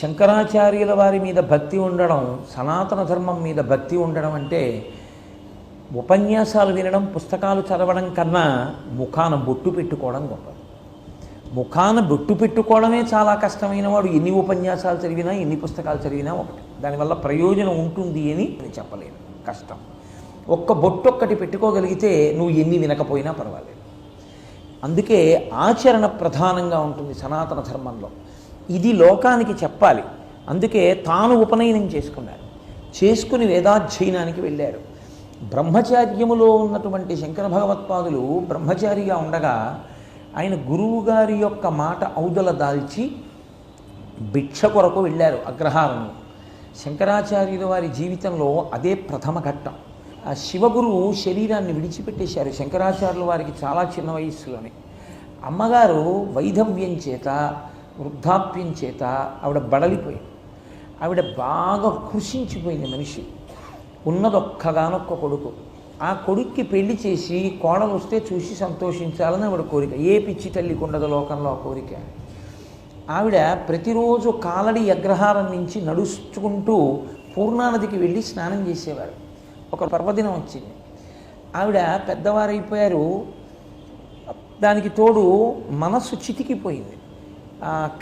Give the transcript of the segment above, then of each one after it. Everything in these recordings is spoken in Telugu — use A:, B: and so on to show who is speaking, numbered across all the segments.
A: శంకరాచార్యుల వారి మీద భక్తి ఉండడం, సనాతన ధర్మం మీద భక్తి ఉండడం అంటే ఉపన్యాసాలు వినడం, పుస్తకాలు చదవడం కన్నా ముఖాన బొట్టు పెట్టుకోవడం గొప్పది. ముఖాన బొట్టు పెట్టుకోవడమే చాలా కష్టమైన వాడు ఎన్ని ఉపన్యాసాలు చదివినా, ఎన్ని పుస్తకాలు చదివినా ఒకటి. దానివల్ల ప్రయోజనం ఉంటుంది అని నేను చెప్పలేను, కష్టం. ఒక్క బొట్టు ఒక్కటి పెట్టుకోగలిగితే నువ్వు ఎన్ని వినకపోయినా పర్వాలేదు. అందుకే ఆచరణ ప్రధానంగా ఉంటుంది సనాతన ధర్మంలో. ఇది లోకానికి చెప్పాలి. అందుకే తాను ఉపనయనం చేసుకున్నారు, చేసుకుని వేదాధ్యయనానికి వెళ్ళారు. బ్రహ్మచార్యములో ఉన్నటువంటి శంకర భగవత్పాదులు బ్రహ్మచారిగా ఉండగా ఆయన గురువుగారి యొక్క మాట ఔదల దాల్చి భిక్ష కొరకు వెళ్ళారు అగ్రహారంలో. శంకరాచార్యుల వారి జీవితంలో అదే ప్రథమ ఘట్టం. ఆ శివగురువు శరీరాన్ని విడిచిపెట్టేశారు శంకరాచార్యుల వారికి చాలా చిన్న వయస్సులోనే. అమ్మగారు వైధవ్యం చేత, వృద్ధాప్యం చేత ఆవిడ బడలిపోయింది. ఆవిడ బాగా కృషించిపోయింది మనిషి. ఉన్నదొక్కగానొక్క కొడుకు. ఆ కొడుక్కి పెళ్లి చేసి కోడలు వస్తే చూసి సంతోషించాలని ఆవిడ కోరిక. ఏ పిచ్చి తల్లికి ఉండదు లోకంలో ఆ కోరిక. ఆవిడ ప్రతిరోజు కాలడి అగ్రహారం నుంచి నడుచుకుంటూ పూర్ణానదికి వెళ్ళి స్నానం చేసేవారు. ఒక పర్వదినం వచ్చింది. ఆవిడ పెద్దవారైపోయారు, దానికి తోడు మనస్సు చితికిపోయింది.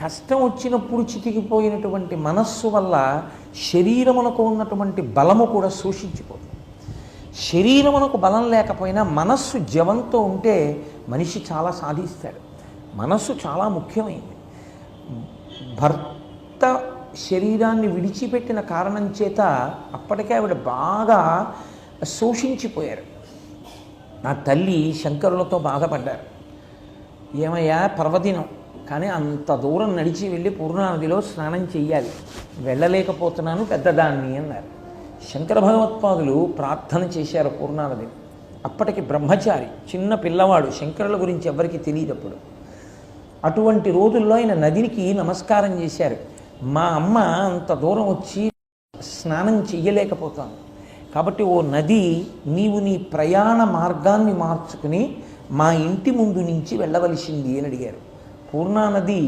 A: కష్టం వచ్చినప్పుడు చితికిపోయినటువంటి మనస్సు వల్ల శరీరమునకు ఉన్నటువంటి బలము కూడా శోషించిపోతుంది. శరీరమునకు బలం లేకపోయినా మనస్సు జవంతో ఉంటే మనిషి చాలా సాధిస్తాడు. మనస్సు చాలా ముఖ్యమైనది. భర్త శరీరాన్ని విడిచిపెట్టిన కారణం చేత అప్పటికే ఆవిడ బాగా శోషించిపోయారు. నా తల్లి శంకరులతో బాధపడ్డారు. ఏమయ్యా పర్వదినం, కానీ అంత దూరం నడిచి వెళ్ళి పూర్ణానదిలో స్నానం చెయ్యాలి, వెళ్ళలేకపోతున్నాను పెద్దదాన్ని అన్నారు. శంకర భగవత్పాదులు ప్రార్థన చేశారు పూర్ణానదిని. అప్పటికి బ్రహ్మచారి, చిన్న పిల్లవాడు, శంకరుల గురించి ఎవరికి తెలియదప్పుడు. అటువంటి రోజుల్లో ఆయన నదినికి నమస్కారం చేశారు. మా అమ్మ అంత దూరం వచ్చి స్నానం చెయ్యలేకపోతాను, కాబట్టి ఓ నది, నీవు నీ ప్రయాణ మార్గాన్ని మార్చుకుని మా ఇంటి ముందు నుంచి వెళ్ళవలసింది అని అడిగారు. పూర్ణానది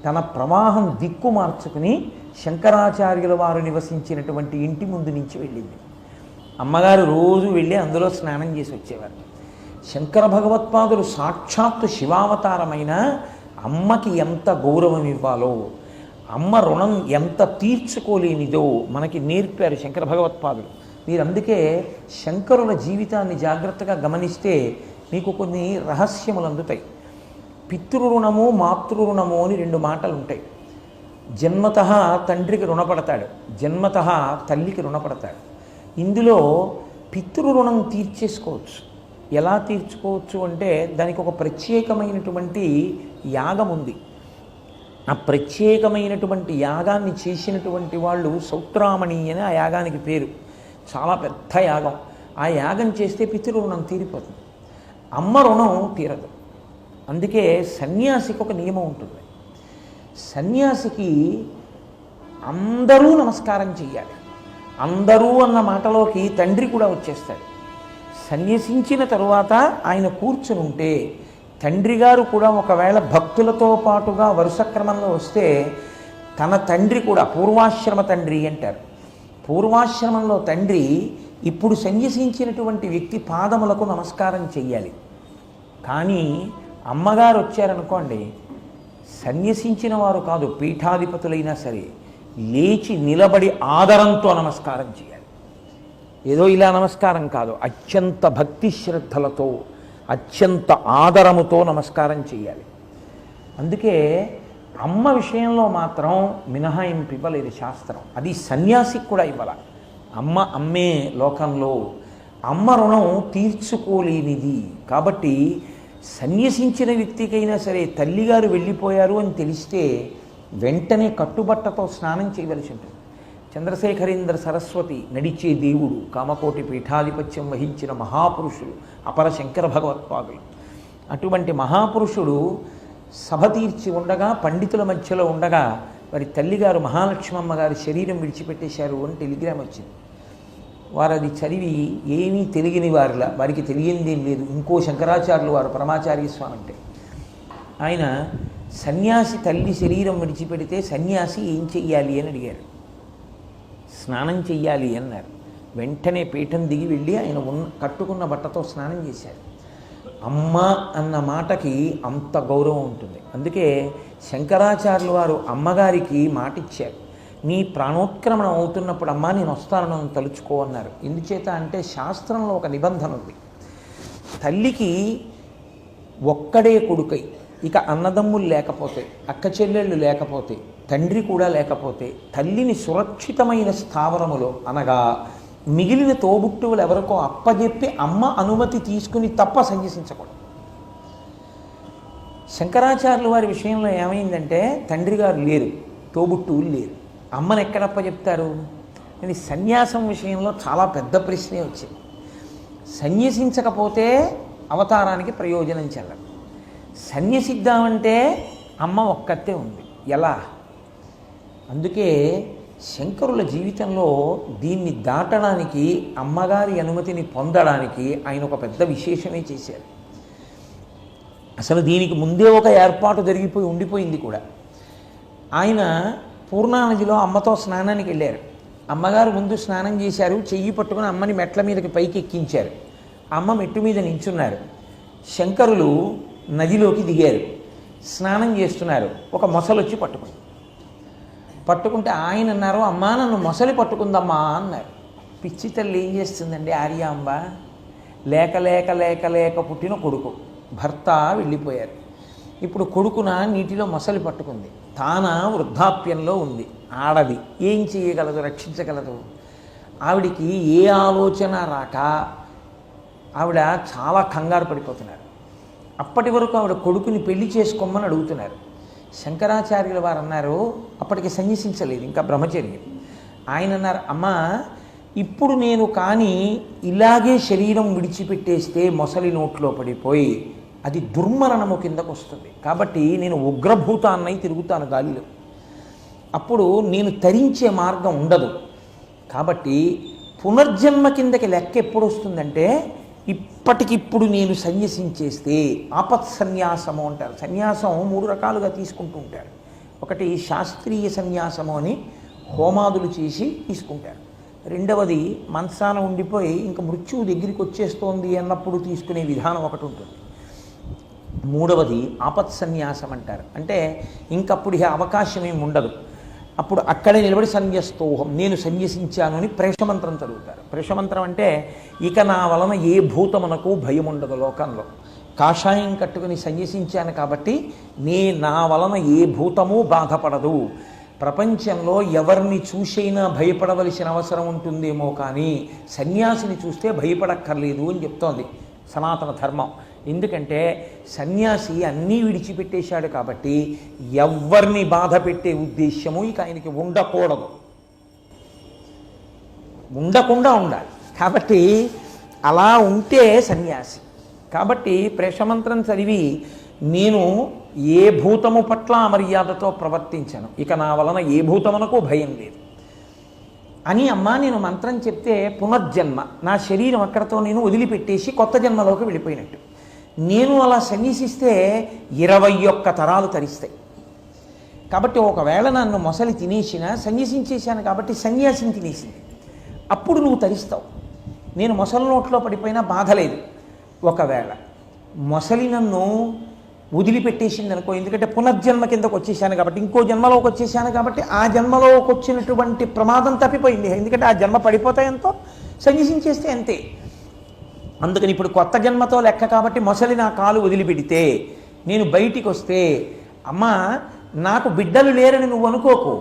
A: తన ప్రవాహం దిక్కు మార్చుకుని శంకరాచార్యుల వారు నివసించినటువంటి ఇంటి ముందు నుంచి వెళ్ళింది. అమ్మగారు రోజు వెళ్ళి అందులో స్నానం చేసి వచ్చేవారు. శంకర భగవత్పాదులు సాక్షాత్తు శివావతారమైన అమ్మకి ఎంత గౌరవం ఇవ్వాలో, అమ్మ రుణం ఎంత తీర్చుకోలేనిదో మనకి నేర్పారు శంకర భగవత్పాదులు. మీరు అందుకే శంకరుల జీవితాన్ని జాగ్రత్తగా గమనిస్తే మీకు కొన్ని రహస్యములు అందుతాయి. పితృరుణము, మాతృరుణము అని రెండు మాటలు ఉంటాయి. జన్మతః తండ్రికి రుణపడతాడు, జన్మతః తల్లికి రుణపడతాడు. ఇందులో పితృరుణం తీర్చేసుకోవచ్చు. ఎలా తీర్చుకోవచ్చు అంటే దానికి ఒక ప్రత్యేకమైనటువంటి యాగం ఉంది. ఆ ప్రత్యేకమైనటువంటి యాగాన్ని చేసినటువంటి వాళ్ళు సౌత్రామణి అని ఆ యాగానికి పేరు. చాలా పెద్ద యాగం. ఆ యాగం చేస్తే పితృరుణం తీరిపోతుంది, అమ్మ రుణం తీరదు. అందుకే సన్యాసికి ఒక నియమం ఉంటుంది. సన్యాసికి అందరూ నమస్కారం చెయ్యాలి. అందరూ అన్న మాటలోకి తండ్రి కూడా వచ్చేస్తాడు. సన్యసించిన తరువాత ఆయన కూర్చుని ఉంటే తండ్రి గారు కూడా ఒకవేళ భక్తులతో పాటుగా వరుస క్రమంలో వస్తే తన తండ్రి కూడా, పూర్వాశ్రమ తండ్రి అంటారు, పూర్వాశ్రమంలో తండ్రి ఇప్పుడు సన్యసించినటువంటి వ్యక్తి పాదములకు నమస్కారం చెయ్యాలి. కానీ అమ్మగారు వచ్చారనుకోండి, సన్యసించిన వారు కాదు, పీఠాధిపతులైనా సరే లేచి నిలబడి ఆదరంతో నమస్కారం చేయాలి. ఏదో ఇలా నమస్కారం కాదు, అత్యంత భక్తి శ్రద్ధలతో, అత్యంత ఆదరముతో నమస్కారం చేయాలి. అందుకే అమ్మ విషయంలో మాత్రం మినహాయింపు ఇవ్వలేదు శాస్త్రం. అది సన్యాసికి కూడా ఇవ్వాల. అమ్మ అమ్మే లోకంలో, అమ్మ రుణం తీర్చుకోలేనిది. కాబట్టి సన్యసించిన వ్యక్తికైనా సరే తల్లిగారు వెళ్ళిపోయారు అని తెలిస్తే వెంటనే కట్టుబట్టతో స్నానం చేయవలసి ఉంటుంది. చంద్రశేఖరేంద్ర సరస్వతి నడిచే దేవుడు, కామకోటి పీఠాధిపత్యం వహించిన మహాపురుషుడు అపర శంకర భగవత్పాదులు. అటువంటి మహాపురుషుడు సభ తీర్చి ఉండగా, పండితుల మధ్యలో ఉండగా వారి తల్లిగారు మహాలక్ష్మమ్మ గారు శరీరం విడిచిపెట్టేశారు అని టెలిగ్రామ్ వచ్చింది. వారు అది చదివి ఏమీ తెలియని వారిలా, వారికి తెలియంది ఏం లేదు. ఇంకో శంకరాచార్యులు వారు, పరమాచార్య స్వామి అంటే ఆయన సన్యాసి తల్లి శరీరం విడిచిపెడితే సన్యాసి ఏం చెయ్యాలి అని అడిగారు. స్నానం చెయ్యాలి అన్నారు. వెంటనే పీఠం దిగి వెళ్ళి ఆయన కట్టుకున్న బట్టతో స్నానం చేశారు. అమ్మ అన్న మాటకి అంత గౌరవం ఉంటుంది. అందుకే శంకరాచార్యులు వారు అమ్మగారికి మాట ఇచ్చారు. నీ ప్రాణోత్క్రమణ అవుతున్నప్పుడు అమ్మ నేను వస్తాను, నన్ను తలుచుకో అన్నారు. ఎందుచేత అంటే శాస్త్రంలో ఒక నిబంధన ఉంది. తల్లికి ఒక్కడే కొడుకై ఇక అన్నదమ్ములు లేకపోతే, అక్క చెల్లెళ్ళు లేకపోతే, తండ్రి కూడా లేకపోతే తల్లిని సురక్షితమైన స్థావరములో అనగా మిగిలిన తోబుట్టువులు ఎవరికో అప్పజెప్పి అమ్మ అనుమతి తీసుకుని తప్ప సన్యసించకూడదు. శంకరాచార్యుల వారి విషయంలో ఏమైందంటే తండ్రి గారు లేరు, తోబుట్టువులు లేరు, అమ్మను ఎక్కడప్ప చెప్తారు అని సన్యాసం విషయంలో చాలా పెద్ద ప్రశ్నే వచ్చింది. సన్యసించకపోతే అవతారానికి ప్రయోజనం చెల్లదు. సన్యసిద్దామంటే అమ్మ ఒక్కతే ఉంది, ఎలా? అందుకే శంకరుల జీవితంలో దీన్ని దాటడానికి, అమ్మగారి అనుమతిని పొందడానికి ఆయన ఒక పెద్ద విశేషమే చేశారు. అసలు దీనికి ముందే ఒక ఏర్పాటు జరిగిపోయి ఉండిపోయింది కూడా. ఆయన పూర్ణానదిలో అమ్మతో స్నానానికి వెళ్ళారు. అమ్మగారు ముందు స్నానం చేశారు, చెయ్యి పట్టుకుని అమ్మని మెట్ల మీదకి పైకి ఎక్కించారు. అమ్మ మెట్టు మీద నించున్నారు. శంకరులు నదిలోకి దిగారు, స్నానం చేస్తున్నారు. ఒక మొసలు వచ్చి పట్టుకుంటే ఆయన అన్నారు, అమ్మా నన్ను మొసలి పట్టుకుందమ్మా అన్నారు. పిచ్చి తల్లి ఏం చేస్తుందండి ఆర్యాంబ? లేక లేక లేక లేక పుట్టిన కొడుకు, భర్త వెళ్ళిపోయారు. ఇప్పుడు కొడుకున నీటిలో మొసలి పట్టుకుంది. తాన వృద్ధాప్యంలో ఉంది, ఆడది, ఏం చేయగలదు, రక్షించగలదు? ఆవిడికి ఏ ఆలోచన రాక ఆవిడ చాలా కంగారు పడిపోతున్నారు. అప్పటి వరకు ఆవిడ కొడుకుని పెళ్లి చేసుకోమని అడుగుతున్నారు. శంకరాచార్యుల వారు అన్నారు, అప్పటికి సన్యసించలేదు, ఇంకా బ్రహ్మచర్యం. ఆయన అన్నారు, అమ్మా ఇప్పుడు నేను కానీ ఇలాగే శరీరం విడిచిపెట్టేస్తే మొసలి నోట్లో పడిపోయి అది దుర్మరణము కిందకు వస్తుంది. కాబట్టి నేను ఉగ్రభూతాన్నై తిరుగుతాను గాలిలో, అప్పుడు నేను తరించే మార్గం ఉండదు. కాబట్టి పునర్జన్మ కిందకి లెక్క ఎప్పుడు వస్తుందంటే ఇప్పటికిప్పుడు నేను సన్యసించేస్తే, ఆపత్సన్యాసము అంటారు. సన్యాసం 3 రకాలుగా తీసుకుంటూ ఉంటారు. ఒకటి శాస్త్రీయ సన్యాసము అని హోమాదులు చేసి తీసుకుంటారు. రెండవది మంచాన ఉండిపోయి ఇంకా మృత్యువు దగ్గరికి వచ్చేస్తోంది అన్నప్పుడు తీసుకునే విధానం ఒకటి ఉంటుంది. మూడవది ఆపత్సన్యాసం అంటారు. అంటే ఇంకప్పుడు అవకాశం ఏమి ఉండదు, అప్పుడు అక్కడే నిలబడి సన్యస్తోహం, నేను సన్యసించాను అని ప్రేషమంత్రం చదువుతారు. ప్రేషమంత్రం అంటే ఇక నా వలన ఏ భూతమునకు భయం ఉండదు లోకంలో. కాషాయం కట్టుకుని సన్యసించాను కాబట్టి నా వలన ఏ భూతము బాధపడదు. ప్రపంచంలో ఎవరిని చూసైనా భయపడవలసిన అవసరం ఉంటుందేమో కానీ సన్యాసిని చూస్తే భయపడక్కర్లేదు అని చెప్తోంది సనాతన ధర్మం. ఎందుకంటే సన్యాసి అన్నీ విడిచిపెట్టేశాడు కాబట్టి ఎవరిని బాధ పెట్టే ఉద్దేశ్యము ఇక ఆయనకి ఉండకుండా ఉండాలి. కాబట్టి అలా ఉంటే సన్యాసి. కాబట్టి ప్రేషమంత్రం చదివి నేను ఏ భూతము పట్ల అమర్యాదతో ప్రవర్తించను, ఇక నా వలన ఏ భూతమునకు భయం లేదు అని అమ్మా నేను మంత్రం చెప్తే పునర్జన్మ, నా శరీరం అక్కడతో నేను వదిలిపెట్టేసి కొత్త జన్మలోకి వెళ్ళిపోయినట్టు. నేను అలా సన్యసిస్తే 21 తరాలు తరిస్తాయి. కాబట్టి ఒకవేళ నన్ను మొసలి తినేసినా సన్యసించేశాను కాబట్టి సన్యాసిని తినేసింది, అప్పుడు నువ్వు తరిస్తావు. నేను మొసలి నోట్లో పడిపోయినా బాధ లేదు. ఒకవేళ మొసలి నన్ను వదిలిపెట్టేసింది అనుకో, ఎందుకంటే పునర్జన్మ కిందకు వచ్చేసాను కాబట్టి, ఇంకో జన్మలోకి వచ్చేసాను కాబట్టి ఆ జన్మలోకి వచ్చినటువంటి ప్రమాదం తప్పిపోయింది. ఎందుకంటే ఆ జన్మ పడిపోతాయంతో సన్యసించేస్తే అంతే. అందుకని ఇప్పుడు కొత్త జన్మతో లెక్క కాబట్టి మొసలి నా కాలు వదిలిపెడితే నేను బయటికి వస్తే, అమ్మా నాకు బిడ్డలు లేరని నువ్వు అనుకోకు,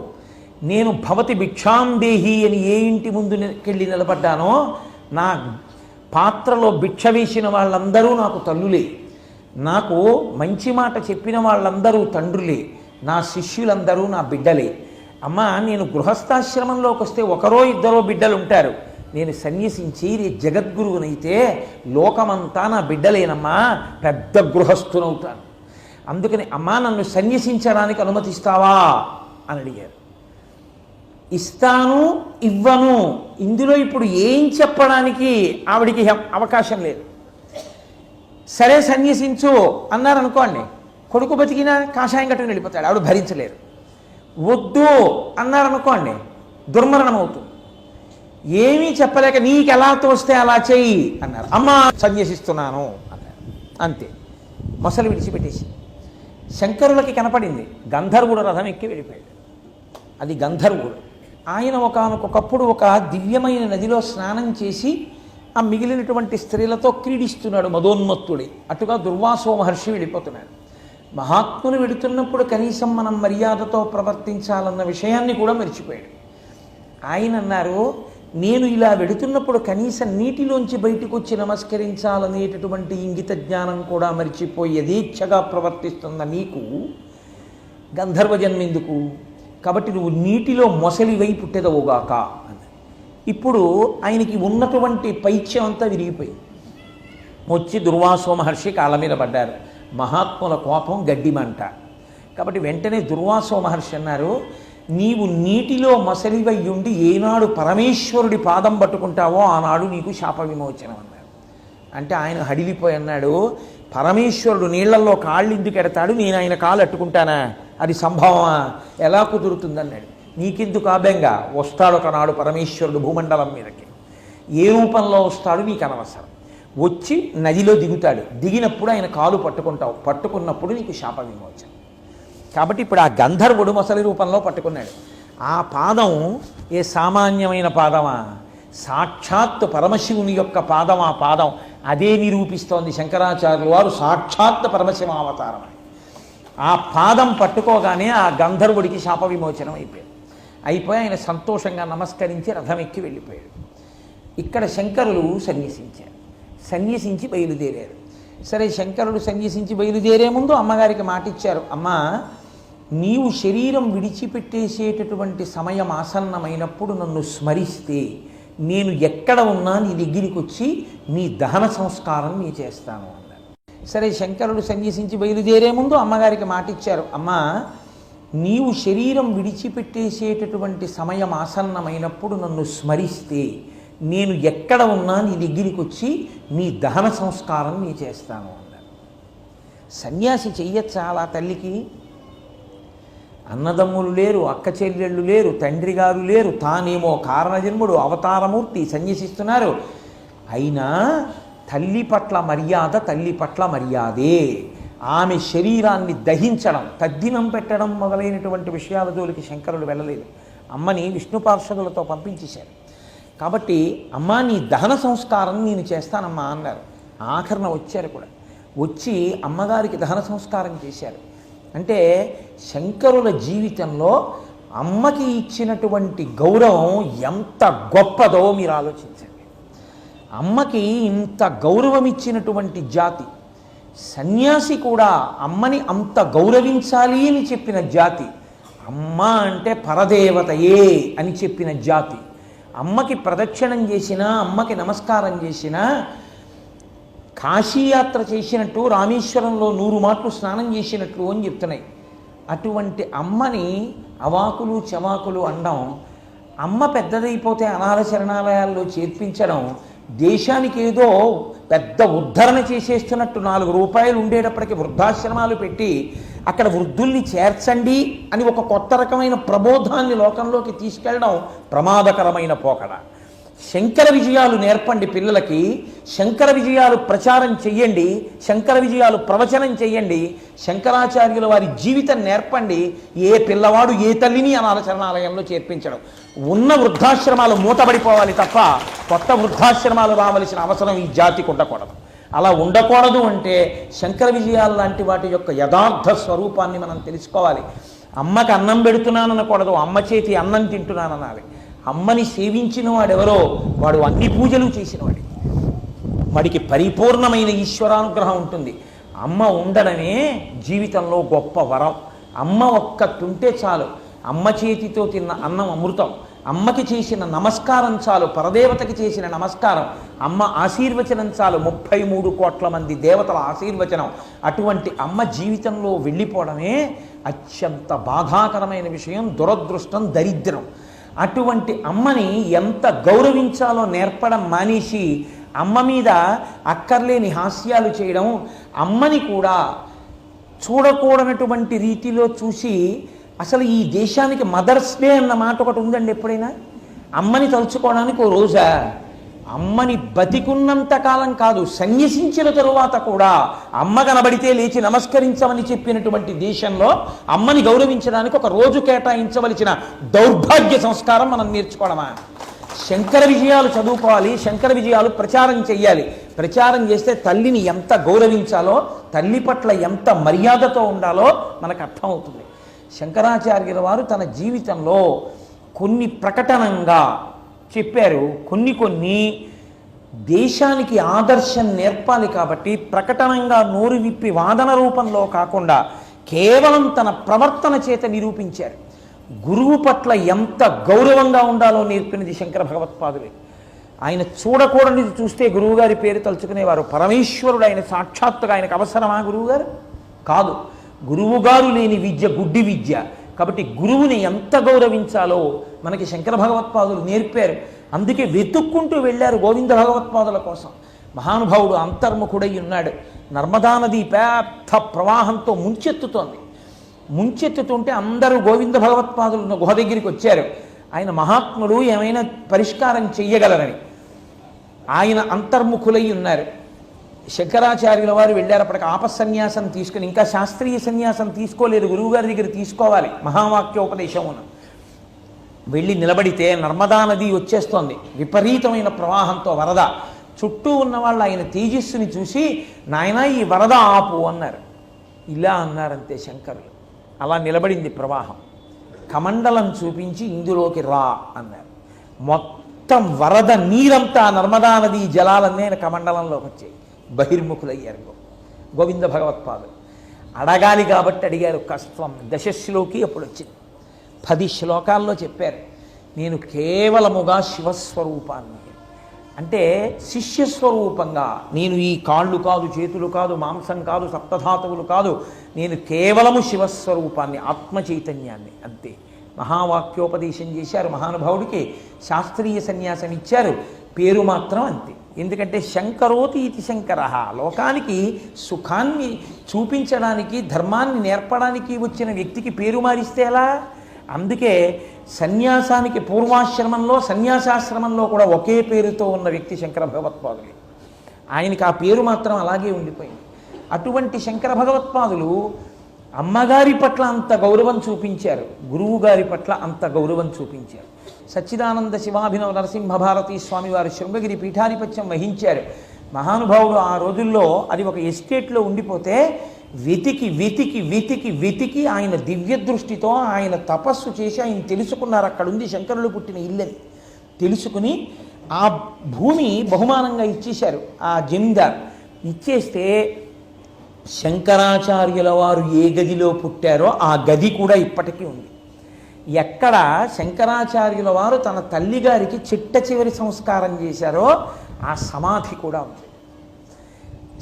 A: నేను భవతి భిక్షాందేహి అని ఏ ఇంటి ముందుకెళ్ళి నిలబడ్డానో నా పాత్రలో భిక్ష వేసిన వాళ్ళందరూ నాకు తల్లులే, నాకు మంచి మాట చెప్పిన వాళ్ళందరూ తండ్రులే, నా శిష్యులందరూ నా బిడ్డలే. అమ్మా నేను గృహస్థాశ్రమంలోకి వస్తే 1-2 బిడ్డలు ఉంటారు, నేను సన్యసించి జగద్గురువునైతే లోకమంతా నా బిడ్డలేనమ్మా, పెద్ద గృహస్థునవుతాను. అందుకని అమ్మా నన్ను సన్యసించడానికి అనుమతిస్తావా అని అడిగారు. ఇస్తాను ఇవ్వను ఇందులో ఇప్పుడు ఏం చెప్పడానికి ఆవిడికి అవకాశం లేదు. సరే సన్యసించు అన్నారు అనుకోండి, కొడుకు బతికినా కాషాయం కట్టుకుని వెళ్ళిపోతాడు, ఆవిడ భరించలేరు. వద్దు అన్నారనుకోండి, దుర్మరణం అవుతుంది. ఏమీ చెప్పలేక నీకు ఎలా తోస్తే అలా చెయ్యి అన్నారు. అమ్మ సన్యసిస్తున్నాను అన్నారు. అంతే, మొసలు విడిచిపెట్టేసి. శంకరులకి కనపడింది, గంధర్వుడు రథం ఎక్కి వెళ్ళిపోయాడు. అది గంధర్వుడు. ఆయన ఒకనకొకప్పుడు ఒక దివ్యమైన నదిలో స్నానం చేసి ఆ మిగిలినటువంటి స్త్రీలతో క్రీడిస్తున్నాడు మదోన్మత్తుడి. అటుగా దుర్వాసో మహర్షి వెళ్ళిపోతున్నాడు. మహాత్ములు వెడుతున్నప్పుడు కనీసం మనం మర్యాదతో ప్రవర్తించాలన్న విషయాన్ని కూడా మర్చిపోయాడు. ఆయన అన్నారు, నేను ఇలా వెడుతున్నప్పుడు కనీసం నీటిలోంచి బయటకు వచ్చి నమస్కరించాలనేటటువంటి ఇంగిత జ్ఞానం కూడా మర్చిపోయి యథేచ్ఛగా ప్రవర్తిస్తున్న నీకు గంధర్వ జన్మెందుకు? కాబట్టి నువ్వు నీటిలో మొసలివై పుట్టెదవుగాక అన్న. ఇప్పుడు ఆయనకి ఉన్నటువంటి పైత్యం అంతా విరిగిపోయింది. వచ్చి దుర్వాసో మహర్షి కాళ్ళ మీద పడ్డారు. మహాత్ముల కోపం గడ్డిమంట. కాబట్టి వెంటనే దుర్వాసో మహర్షి అన్నారు, నీవు నీటిలో మొసలివై ఉండి ఏనాడు పరమేశ్వరుడి పాదం పట్టుకుంటావో ఆనాడు నీకు శాప విమోచనం అన్నారు. అంటే ఆయన హడిలిపోయి అన్నాడు, పరమేశ్వరుడు నీళ్లలో కాళ్ళు ఎందుకు ఎడతాడు, నేను ఆయన కాళ్ళు అట్టుకుంటానా? అది సంభవమా? ఎలా కుదురుతుందన్నాడు. నీకెందుకు ఆబెంగా? వస్తాడు ఒకనాడు పరమేశ్వరుడు భూమండలం మీదకి. ఏ రూపంలో వస్తాడు నీకు అనవసరం. వచ్చి నదిలో దిగుతాడు. దిగినప్పుడు ఆయన కాలు పట్టుకుంటావు, పట్టుకున్నప్పుడు నీకు శాప విమోచనం. కాబట్టి ఇప్పుడు ఆ గంధర్వుడు మొసలి రూపంలో పట్టుకున్నాడు. ఆ పాదం ఏ సామాన్యమైన పాదమా? సాక్షాత్ పరమశివుని యొక్క పాదం. ఆ పాదం అదే నిరూపిస్తోంది శంకరాచార్యులు వారు సాక్షాత్ పరమశివ అవతారం అని. ఆ పాదం పట్టుకోగానే ఆ గంధర్వుడికి శాప విమోచనం అయిపోయి ఆయన సంతోషంగా నమస్కరించి రథం ఎక్కి వెళ్ళిపోయాడు. ఇక్కడ శంకరులు సన్యసించారు. సన్యసించి బయలుదేరారు. సరే, శంకరుడు సన్యసించి బయలుదేరే ముందు అమ్మగారికి మాట ఇచ్చారు, అమ్మ నీవు శరీరం విడిచిపెట్టేసేటటువంటి సమయం ఆసన్నమైనప్పుడు నన్ను స్మరిస్తే నేను ఎక్కడ ఉన్నా నీ దగ్గరికి వచ్చి నీ దహన సంస్కారం నీ చేస్తాను అన్నారు. సరే, శంకరుడు సన్యసించి బయలుదేరే ముందు అమ్మగారికి మాట ఇచ్చారు, అమ్మ నీవు శరీరం విడిచిపెట్టేసేటటువంటి సమయం ఆసన్నమైనప్పుడు నన్ను స్మరిస్తే నేను ఎక్కడ ఉన్నా నీ దగ్గరికి వచ్చి నీ దహన సంస్కారం నీ చేస్తాను అన్నారు. సన్యాసి చెయ్యొచ్చా అలా తల్లికి? అన్నదమ్ములు లేరు, అక్క చెల్లెళ్ళు లేరు, తండ్రి గారు లేరు, తానేమో కారణజన్ముడు అవతారమూర్తి సన్యసిస్తున్నారు. అయినా తల్లి పట్ల మర్యాద తల్లి పట్ల మర్యాదే. ఆమె శరీరాన్ని దహించడం, తద్దినం పెట్టడం మొదలైనటువంటి విషయాల జోలికి శంకరులు వెళ్ళలేదు. అమ్మని విష్ణు పార్షదులతో పంపించేశారు. కాబట్టి అమ్మా నీ దహన సంస్కారం నేను చేస్తానమ్మా అన్నారు. ఆఖరణ వచ్చారు కూడా. వచ్చి అమ్మగారికి దహన సంస్కారం చేశారు. అంటే శంకరుల జీవితంలో అమ్మకి ఇచ్చినటువంటి గౌరవం ఎంత గొప్పదో మీరు ఆలోచించండి. అమ్మకి ఇంత గౌరవం ఇచ్చినటువంటి జాతి. సన్యాసి కూడా అమ్మని అంత గౌరవించాలి అని చెప్పిన జాతి. అమ్మ అంటే పరదేవతయే అని చెప్పిన జాతి. అమ్మకి ప్రదక్షిణం చేసినా, అమ్మకి నమస్కారం చేసినా, కాశీయాత్ర చేసినట్టు, రామేశ్వరంలో 100 మాటలు స్నానం చేసినట్లు అని చెప్తున్నాయి. అటువంటి అమ్మని అవాకులు చవాకులు అనడం, అమ్మ పెద్దదైపోతే అనాథ శరణాలయాల్లో చేర్పించడం, దేశానికి ఏదో పెద్ద ఉద్ధరణ చేసేస్తున్నట్టు 4 రూపాయలు ఉండేటప్పటికీ వృద్ధాశ్రమాలు పెట్టి అక్కడ వృద్ధుల్ని చేర్చండి అని ఒక కొత్త రకమైన ప్రబోధాన్ని లోకంలోకి తీసుకెళ్ళడం ప్రమాదకరమైన పోకడ. శంకర విజయాలు నేర్పండి పిల్లలకి, శంకర విజయాలు ప్రచారం చెయ్యండి, శంకర విజయాలు ప్రవచనం చెయ్యండి, శంకరాచార్యుల వారి జీవితం నేర్పండి. ఏ పిల్లవాడు ఏ తల్లిని అనాథ శరణాలయంలో చేర్పించడం. ఉన్న వృద్ధాశ్రమాలు మూతబడిపోవాలి తప్ప కొత్త వృద్ధాశ్రమాలు రావలసిన అవసరం ఈ జాతికి ఉండకూడదు. అలా ఉండకూడదు అంటే శంకర విజయాలు లాంటి వాటి యొక్క యథార్థ స్వరూపాన్ని మనం తెలుసుకోవాలి. అమ్మకి అన్నం పెడుతున్నాననకూడదు, అమ్మ చేతి అన్నం తింటున్నాననాలి. అమ్మని సేవించిన వాడెవరో వాడు అన్ని పూజలు చేసినవాడి, వాడికి పరిపూర్ణమైన ఈశ్వరానుగ్రహం ఉంటుంది. అమ్మ ఉండడమే జీవితంలో గొప్ప వరం. అమ్మ ఒక్కటుంటే చాలు. అమ్మ చేతితో తిన్న అన్నం అమృతం. అమ్మకి చేసిన నమస్కారం చాలు, పరదేవతకి చేసిన నమస్కారం. అమ్మ ఆశీర్వచనం చాలు, 33 కోట్ల మంది దేవతల ఆశీర్వచనం. అటువంటి అమ్మ జీవితంలో వెళ్ళిపోవడమే అత్యంత బాధాకరమైన విషయం, దురదృష్టం, దరిద్రం. అటువంటి అమ్మని ఎంత గౌరవించాలో నేర్పడం మానేసి అమ్మ మీద అక్కర్లేని హాస్యాలు చేయడం, అమ్మని కూడా చూడకూడనటువంటి రీతిలో చూసి, అసలు ఈ దేశానికి మదర్స్ డే అన్న మాట ఒకటి ఉందండి ఎప్పుడైనా? అమ్మని తలుచుకోవడానికి ఓ రోజా? అమ్మని బతికున్నంత కాలం కాదు, సన్యసించిన తరువాత కూడా అమ్మ కనబడితే లేచి నమస్కరించమని చెప్పినటువంటి దేశంలో అమ్మని గౌరవించడానికి ఒక రోజు కేటాయించవలసిన దౌర్భాగ్య సంస్కారం మనం నేర్చుకోవడమా? శంకర విజయాలు చదువుకోవాలి, శంకర విజయాలు ప్రచారం చెయ్యాలి. ప్రచారం చేస్తే తల్లిని ఎంత గౌరవించాలో, తల్లి పట్ల ఎంత మర్యాదతో ఉండాలో మనకు అర్థమవుతుంది. శంకరాచార్యుల వారు తన జీవితంలో కొన్ని ప్రకటనంగా చెప్పారు, కొన్ని దేశానికి ఆదర్శం నేర్పాలి కాబట్టి ప్రకటనంగా నోరు విప్పి వాదన రూపంలో కాకుండా కేవలం తన ప్రవర్తన చేత నిరూపించారు. గురువు పట్ల ఎంత గౌరవంగా ఉండాలో నేర్పినది శంకర భగవత్పాదులే. ఆయన చూడకూడనిది చూస్తే గురువుగారి పేరు తలుచుకునేవారు. పరమేశ్వరుడు ఆయన సాక్షాత్తుగా, ఆయనకు అవసరమా గురువుగారు? కాదు. గురువుగారు లేని విద్య గుడ్డి విద్య. కాబట్టి గురువుని ఎంత గౌరవించాలో మనకి శంకర భగవత్పాదులు నేర్పారు. అందుకే వెతుక్కుంటూ వెళ్ళారు గోవింద భగవత్పాదుల కోసం. మహానుభావుడు అంతర్ముఖుడై ఉన్నాడు. నర్మదా నది పెద్ద ప్రవాహంతో ముంచెత్తుతుంటే అందరూ గోవింద భగవత్పాదులు గుహ దగ్గరికి వచ్చారు. ఆయన మహాత్ముడు, ఏమైనా పరిష్కారం చెయ్యగలరని. ఆయన అంతర్ముఖులై ఉన్నారు. శంకరాచార్యుల వారు వెళ్ళారు. అప్పటికి ఆపసన్యాసం తీసుకుని, ఇంకా శాస్త్రీయ సన్యాసం తీసుకోలేదు, గురువుగారి దగ్గర తీసుకోవాలి మహావాక్యోపదేశమును. వెళ్ళి నిలబడితే నర్మదా నది వచ్చేస్తోంది, విపరీతమైన ప్రవాహంతో వరద. చుట్టూ ఉన్న వాళ్ళు ఆయన తేజస్సుని చూసి, నాయనా ఈ వరద ఆపు అన్నారు. ఇలా అన్నారంతే శంకరులు. అలా నిలబడింది ప్రవాహం. కమండలం చూపించి ఇందులోకి రా అన్నారు. మొత్తం వరద నీరంతా నర్మదా నది జలాలన్నీ ఆయన కమండలంలోకి వచ్చాయి. బహిర్ముఖులయ్యారు గోవింద భగవత్పాదులు. అడగాలి కాబట్టి అడిగారు. కస్త్వం దశశ్లోకి అప్పుడు వచ్చింది. 10 శ్లోకాల్లో చెప్పారు, నేను కేవలముగా శివస్వరూపాన్ని, అంటే శిష్యస్వరూపంగా, నేను ఈ కాళ్ళు కాదు, చేతులు కాదు, మాంసం కాదు, సప్తధాతువులు కాదు, నేను కేవలము శివస్వరూపాన్ని, ఆత్మ చైతన్యాన్ని, అంతే. మహావాక్యోపదేశం చేశారు మహానుభావుడికి. శాస్త్రీయ సన్యాసం ఇచ్చారు, పేరు మాత్రం అంతే. ఎందుకంటే శంకరోతి ఇది శంకర, లోకానికి సుఖాన్ని చూపించడానికి, ధర్మాన్ని నేర్పడానికి వచ్చిన వ్యక్తికి పేరు మారిస్తే ఎలా? అందుకే సన్యాసానికి పూర్వాశ్రమంలో, సన్యాసాశ్రమంలో కూడా ఒకే పేరుతో ఉన్న వ్యక్తి శంకర భగవత్పాదులు. ఆయనకి ఆ పేరు మాత్రం అలాగే ఉండిపోయింది. అటువంటి శంకర భగవత్పాదులు అమ్మగారి పట్ల అంత గౌరవం చూపించారు, గురువు గారి పట్ల అంత గౌరవం చూపించారు. సచ్చిదానంద శివాభినవ నరసింహ భారతీ స్వామి వారు శృంగగిరి పీఠాధిపత్యం వహించారు. మహానుభావుడు ఆ రోజుల్లో అది ఒక ఎస్టేట్లో ఉండిపోతే వెతికి వెతికి వెతికి వెతికి ఆయన దివ్య దృష్టితో ఆయన తపస్సు చేసి ఆయన తెలుసుకున్నారు, అక్కడ ఉంది శంకరులు పుట్టిన ఇల్లని తెలుసుకుని ఆ భూమి బహుమానంగా ఇచ్చేశారు. ఆ జమీందార్ ఇచ్చేస్తే శంకరాచార్యుల వారు ఏ గదిలో పుట్టారో ఆ గది కూడా ఇప్పటికీ ఉంది. ఎక్కడ శంకరాచార్యుల వారు తన తల్లిగారికి చిట్ట చివరి సంస్కారం చేశారో ఆ సమాధి కూడా ఉంది.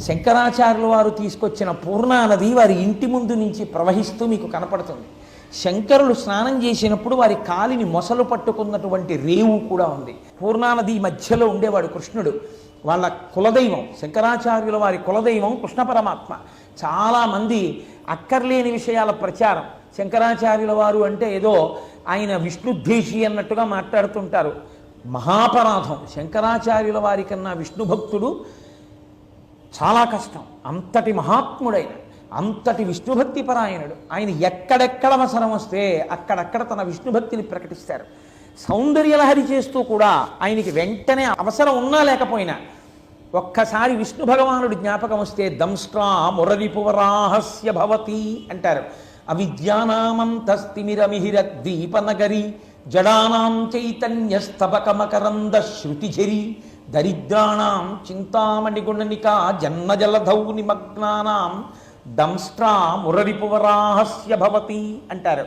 A: శంకరాచార్యుల వారు తీసుకొచ్చిన పూర్ణానది వారి ఇంటి ముందు నుంచి ప్రవహిస్తూ మీకు కనపడుతుంది. శంకరులు స్నానం చేసినప్పుడు వారి కాలిని మొసలు పట్టుకున్నటువంటి రేవు కూడా ఉంది. పూర్ణానది మధ్యలో ఉండేవాడు కృష్ణుడు. వాళ్ళ కులదైవం, శంకరాచార్యుల వారి కులదైవం కృష్ణ పరమాత్మ. చాలామంది అక్కర్లేని విషయాల ప్రచారం, శంకరాచార్యుల వారు అంటే ఏదో ఆయన విష్ణుద్వేషి అన్నట్టుగా మాట్లాడుతుంటారు. మహాపరాధం. శంకరాచార్యుల వారి కన్నా విష్ణు భక్తుడు చాలా కష్టం. అంతటి మహాత్ముడైన, అంతటి విష్ణుభక్తి పరాయణుడు ఆయన. ఎక్కడెక్కడ అవసరం వస్తే అక్కడక్కడ తన విష్ణుభక్తిని ప్రకటిస్తారు. సౌందర్యలహరి చేస్తూ కూడా ఆయనకి వెంటనే అవసరం ఉన్నా లేకపోయినా ఒక్కసారి విష్ణు భగవానుడు జ్ఞాపకం వస్తే దంష్ట్రా మురరిపువరాహస్య భవతి అంటారు. అవిద్యానామంతస్తిమిరమిహిరద్వీపనగరి జడానాం చైతన్యస్తబకమకరంద శృతిఝరి దరిద్రాణం చింతామణిగుణనికా జన్మజలధౌ నిమగ్నానాం దంష్ట్రా మురరిపువరాహస్య భవతి అంటారు.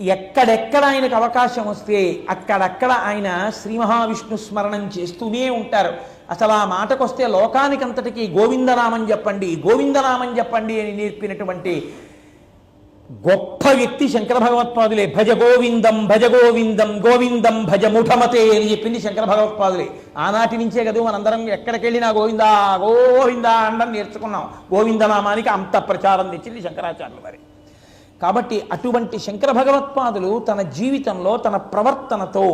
A: ఎక్కడెక్కడ ఆయనకు అవకాశం వస్తే అక్కడక్కడ ఆయన శ్రీ మహావిష్ణు స్మరణం చేస్తూనే ఉంటారు. అసలు ఆ మాటకొస్తే లోకానికి అంతటికీ గోవిందనామం చెప్పండి, గోవిందనామం చెప్పండి అని నేర్పినటువంటి గొప్ప వ్యక్తి శంకర భగవత్పాదులే. భజ గోవిందం భజ గోవిందం గోవిందం భజ ముఠమతే అని చెప్పింది శంకర భగవత్పాదులే. ఆనాటి నుంచే కదా మనందరం ఎక్కడికి వెళ్ళినా గోవిందా గోవిందా అండం నేర్చుకున్నాం. గోవిందనామానికి అంత ప్రచారం తెచ్చింది శంకరాచార్యుల వారి. కాబట్టి అటువంటి శంకర భగవత్పాదులు తన జీవితంలో తన ప్రవర్తనతో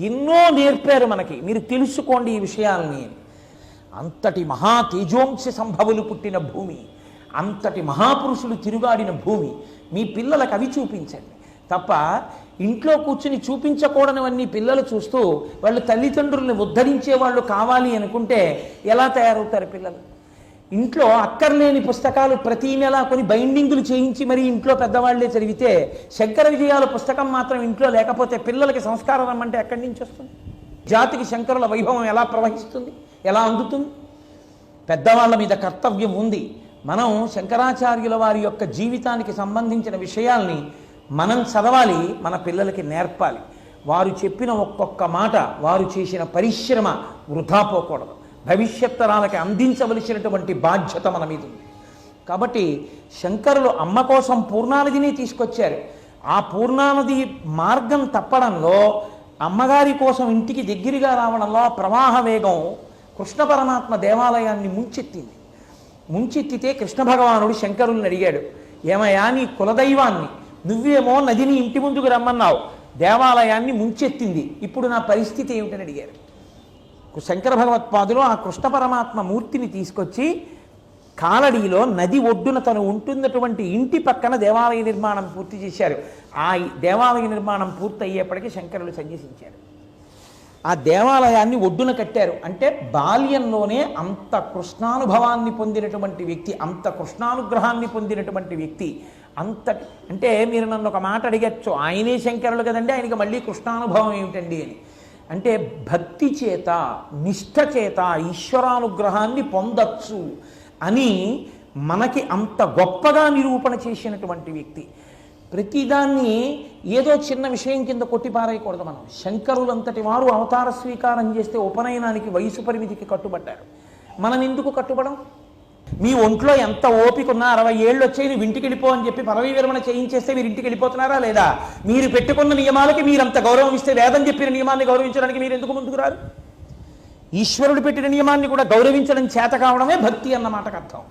A: ఎన్నో నేర్పారు మనకి. మీరు తెలుసుకోండి ఈ విషయాల్ని. అంతటి మహా తేజోంశ సంభవులు పుట్టిన భూమి, అంతటి మహాపురుషులు తిరుగాడిన భూమి. మీ పిల్లలకు అవి చూపించండి తప్ప ఇంట్లో కూర్చుని చూపించకూడనివన్నీ పిల్లలు చూస్తూ వాళ్ళు తల్లిదండ్రుల్ని ఉద్ధరించే వాళ్ళు కావాలి అనుకుంటే ఎలా తయారవుతారు పిల్లలు? ఇంట్లో అక్కర్లేని పుస్తకాలు ప్రతి నెలా కొని బైండింగులు చేయించి మరీ ఇంట్లో పెద్దవాళ్లే చదివితే శంకర విజయాల పుస్తకం మాత్రం ఇంట్లో లేకపోతే పిల్లలకి సంస్కారం రమ్మంటే ఎక్కడి నుంచి వస్తుంది? జాతికి శంకరుల వైభవం ఎలా ప్రవహిస్తుంది, ఎలా అందుతుంది? పెద్దవాళ్ళ మీద కర్తవ్యం ఉంది. మనం శంకరాచార్యుల వారి యొక్క జీవితానికి సంబంధించిన విషయాల్ని మనం చదవాలి, మన పిల్లలకి నేర్పాలి. వారు చెప్పిన ఒక్కొక్క మాట, వారు చేసిన పరిశ్రమ వృధా పోకూడదు. భవిష్యత్ తరాలకి అందించవలసినటువంటి బాధ్యత మన మీద ఉంది. కాబట్టి శంకరులు అమ్మ కోసం పూర్ణానదిని తీసుకొచ్చారు. ఆ పూర్ణానది మార్గం తప్పడంలో, అమ్మగారి కోసం ఇంటికి దగ్గరగా రావడంలో ప్రవాహ వేగం కృష్ణ పరమాత్మ దేవాలయాన్ని ముంచెత్తింది. ముంచెత్తితే కృష్ణ భగవానుడు శంకరుల్ని అడిగాడు, ఏమయ్యా నీ కులదైవాన్ని నువ్వేమో నదిని ఇంటి ముందుకు రమ్మన్నావు, దేవాలయాన్ని ముంచెత్తింది, ఇప్పుడు నా పరిస్థితి ఏమిటని అడిగారు. శంకర భగవత్పాదులు ఆ కృష్ణ పరమాత్మ మూర్తిని తీసుకొచ్చి కాలడిలో నది ఒడ్డున తను ఉంటున్నటువంటి ఇంటి పక్కన దేవాలయ నిర్మాణం పూర్తి చేశారు. ఆ దేవాలయ నిర్మాణం పూర్తి అయ్యేప్పటికీ శంకరులు సన్యసించారు. ఆ దేవాలయాన్ని ఒడ్డున కట్టారు. అంటే బాల్యంలోనే అంత కృష్ణానుభవాన్ని పొందినటువంటి వ్యక్తి, అంత కృష్ణానుగ్రహాన్ని పొందినటువంటి వ్యక్తి. అంటే మీరు నన్ను ఒక మాట అడిగచ్చు, ఆయనే శంకరులు కదండి, ఆయనకి మళ్ళీ కృష్ణానుభవం ఏమిటండి అని. అంటే భక్తి చేత, నిష్ఠ చేత ఈశ్వరానుగ్రహాన్ని పొందచ్చు అని మనకి అంత గొప్పగా నిరూపణ చేసినటువంటి వ్యక్తి. ప్రతిదాన్ని ఏదో చిన్న విషయం కింద కొట్టిపారేయకూడదు మనం. శంకరులంతటి వారు అవతార స్వీకారం చేస్తే ఉపనయనానికి వయసు పరిమితికి కట్టుబడ్డారు. మనం ఎందుకు కట్టుబడం? మీ ఒంట్లో ఎంత ఓపిక ఉన్నా 60 ఏళ్ళు వచ్చాయి నువ్వు ఇంటికి వెళ్ళిపో అని చెప్పి పదవీ విరమణ చేయించేస్తే మీరు ఇంటికి వెళ్ళిపోతున్నారా లేదా? మీరు పెట్టుకున్న నియమాలకి మీరంత గౌరవం ఇస్తే వేదం చెప్పిన నియమాన్ని గౌరవించడానికి మీరు ఎందుకు ముందుకు రారు? ఈశ్వరుడు పెట్టిన నియమాన్ని కూడా గౌరవించడం చేత కావడమే భక్తి అన్న మాటకు అర్థం.